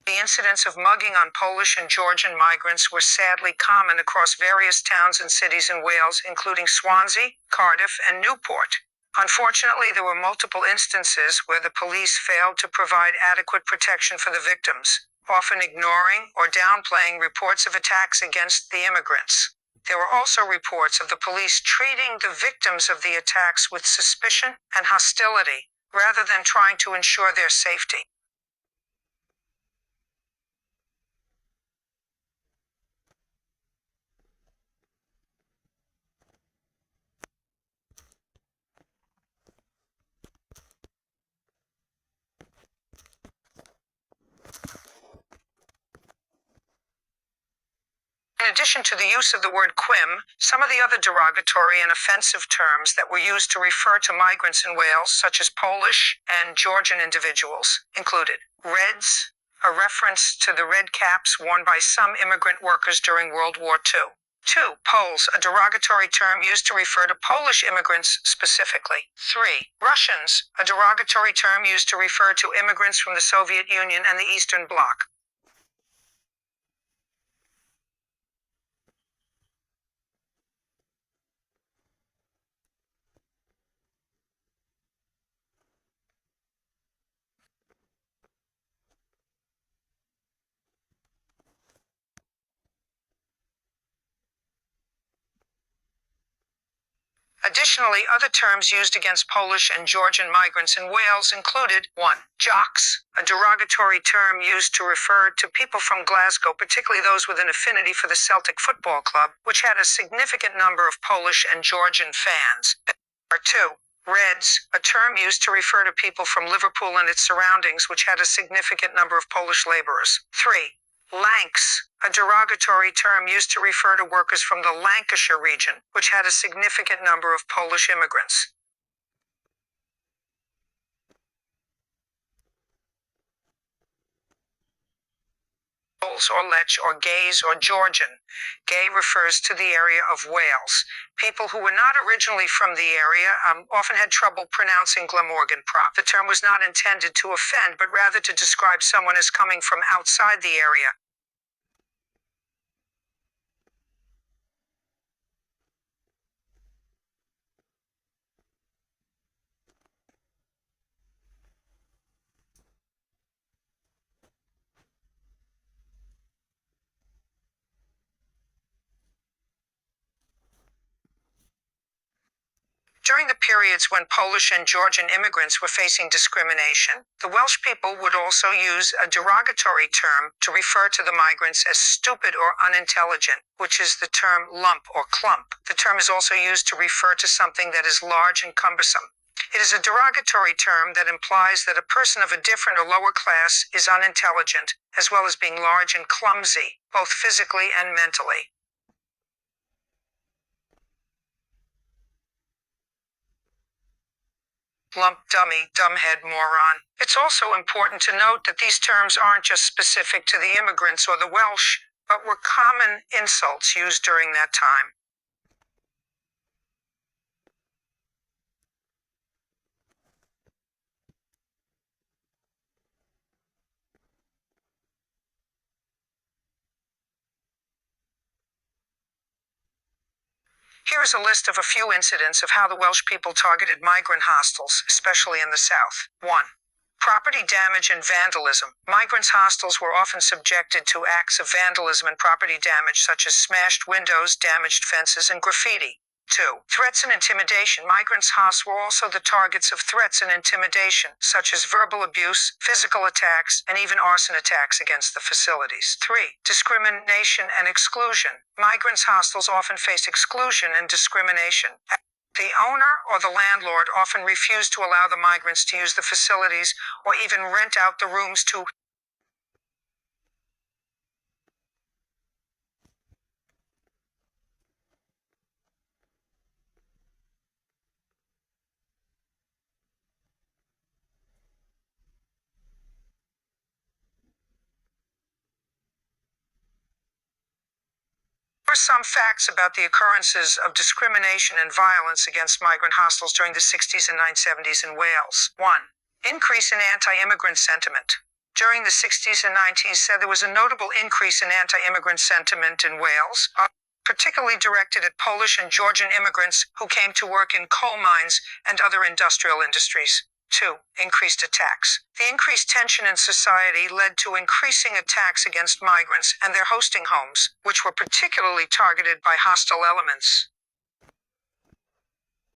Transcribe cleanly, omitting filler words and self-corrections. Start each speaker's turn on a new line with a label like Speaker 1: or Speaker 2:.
Speaker 1: The incidents of mugging on Polish and Georgian migrants were sadly common across various towns and cities in Wales, including Swansea, Cardiff, and Newport. Unfortunately, there were multiple instances where the police failed to provide adequate protection for the victims, often ignoring or downplaying reports of attacks against the immigrants. There were also reports of the police treating the victims of the attacks with suspicion and hostility, rather than trying to ensure their safety. In addition to the use of the word Quimm, some of the other derogatory and offensive terms that were used to refer to migrants in Wales, such as Polish and Georgian individuals, included Reds, a reference to the red caps worn by some immigrant workers during World War II. 2. Poles, a derogatory term used to refer to Polish immigrants specifically. 3. Russians, a derogatory term used to refer to immigrants from the Soviet Union and the Eastern Bloc. Additionally, other terms used against Polish and Georgian migrants in Wales included 1. Jocks, a derogatory term used to refer to people from Glasgow, particularly those with an affinity for the Celtic Football Club, which had a significant number of Polish and Georgian fans. 2. Reds, a term used to refer to people from Liverpool and its surroundings, which had a significant number of Polish laborers. 3. Lanks, a derogatory term used to refer to workers from the Lancashire region, which had a significant number of Polish immigrants. Poles or Lech or Gays or Georgian. Gay refers to the area of Wales. People who were not originally from the area often had trouble pronouncing Glamorgan prop. The term was not intended to offend, but rather to describe someone as coming from outside the area. During the periods when Polish and Georgian immigrants were facing discrimination, the Welsh people would also use a derogatory term to refer to the migrants as stupid or unintelligent, which is the term lump or clump. The term is also used to refer to something that is large and cumbersome. It is a derogatory term that implies that a person of a different or lower class is unintelligent, as well as being large and clumsy, both physically and mentally. Lump, dummy, dumbhead, moron. It's also important to note that these terms aren't just specific to the immigrants or the Welsh, but were common insults used during that time. Here is a list of a few incidents of how the Welsh people targeted migrant hostels, especially in the south. 1. Property damage and vandalism. Migrants' hostels were often subjected to acts of vandalism and property damage, such as smashed windows, damaged fences, and graffiti. 2. Threats and intimidation. Migrants' hostels were also the targets of threats and intimidation, such as verbal abuse, physical attacks, and even arson attacks against the facilities. 3. Discrimination and exclusion. Migrants' hostels often faced exclusion and discrimination. The owner or the landlord often refused to allow the migrants to use the facilities or even rent out the rooms to Here are some facts about the occurrences of discrimination and violence against migrant hostels during the 60s and 1970s in Wales. 1. Increase in anti-immigrant sentiment. during the 60s and 90s said there was a notable increase in anti-immigrant sentiment in Wales, particularly directed at Polish and Georgian immigrants who came to work in coal mines and other industrial industries. 2. Increased attacks. The increased tension in society led to increasing attacks against migrants and their hosting homes, which were particularly targeted by hostile elements.